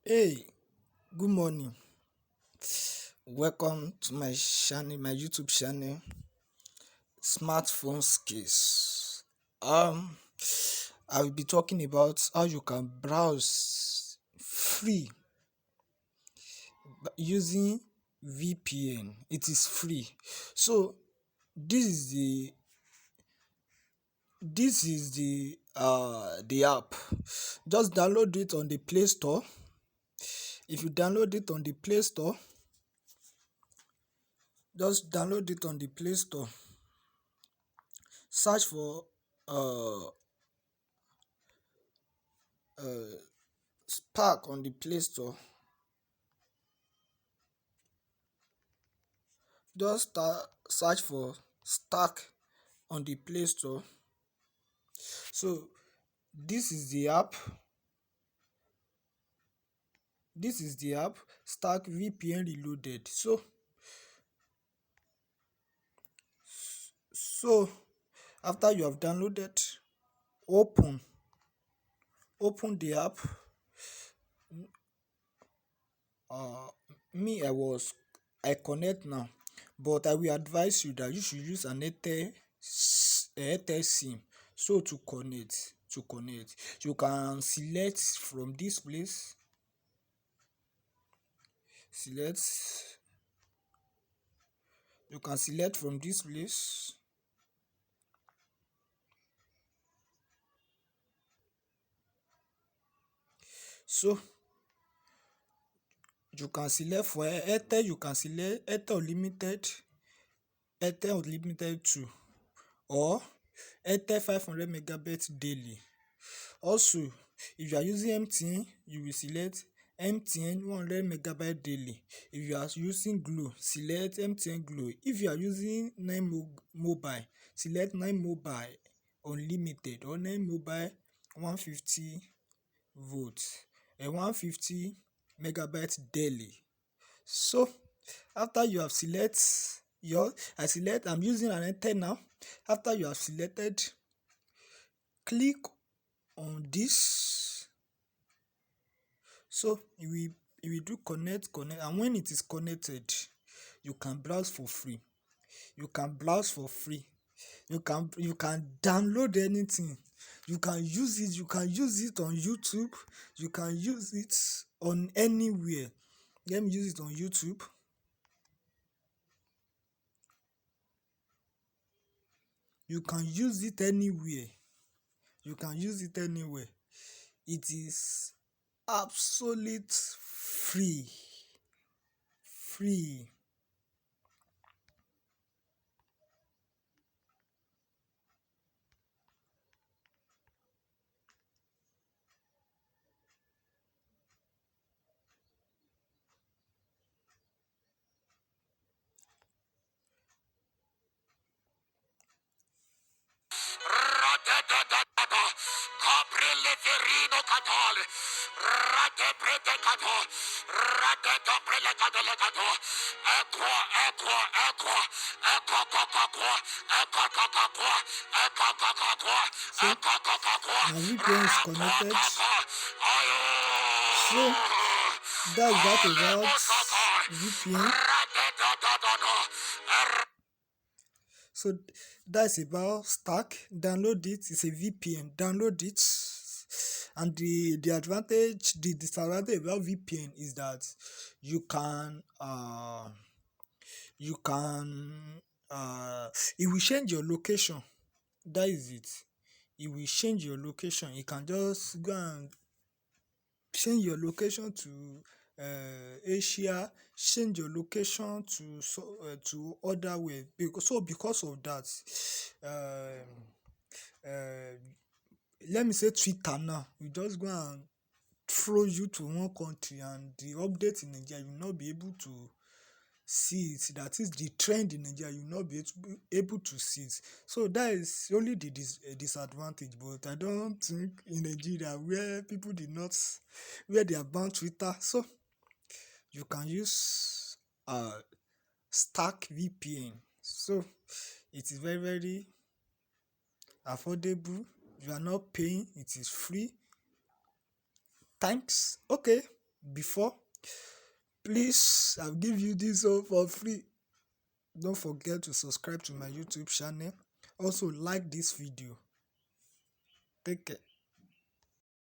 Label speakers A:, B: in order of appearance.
A: Hey, good morning. Welcome to my channel, my YouTube channel, Smartphone Skills. I will be talking about how you can browse free using VPN. It is free. So this is the app. Just download it on the Play Store. If you download it on the Play Store, just download it on the Play Store. Search for uh uh Spark on the Play Store. Just search for Stack on the Play Store. So this is the app. This is the app, Stack VPN Reloaded. So after you have downloaded, open the app. Uh, me, I connect now, but I will advise you that you should use an Airtel SIM. So to connect, you can select from this place. Select. You can select from this place. So you can select for Airtel. You can select Airtel Unlimited 2, or Airtel 500 megabits daily. Also, if you are using MTN, you will select MTN 100 megabyte daily. If you are using Glo, select MTN Glo. If you are using 9 mobile, select 9 mobile unlimited, or 9 mobile 150 volts and 150 megabytes daily. So after you have I'm using an Airtel now. After you have selected, click on this. So you will do connect, and when it is connected, you can browse for free. You can download anything. You can use it. You can use it on YouTube. You can use it on anywhere. Let me use it on YouTube. You can use it anywhere. It is absolute free. Free.
B: Radadadadada, Gabriele Verino Catale, Radebrede Cato, Radedabrele Cadelegato, Equa, Equa, Equa, Equa Cacaqua, Equa Cacaqua, Equa Cacaqua,
A: So
B: Equa Cacaqua,
A: my VPN is connected.
B: Ayo.
A: So that's that about VPN. So that's about Stack. Download it. It's a VPN. Download it. And the disadvantage about VPN is that you can you can it will change your location. That is it. It will change your location. You can just go and change your location to Asia, change your location to other way. Because of that, uh, let me say Twitter now, you just go and throw you to one country, and the update in Nigeria, you will not be able to see it. That is the trend in Nigeria, you will not be able to see it. So that is only the disadvantage. But I don't think in Nigeria, where they are banned Twitter, so you can use Stack VPN. So it is very, very affordable. You are not paying, it is free. Thanks. Okay, before. Please, I'll give you this all for free. Don't forget to subscribe to my YouTube channel. Also, like this video. Take care.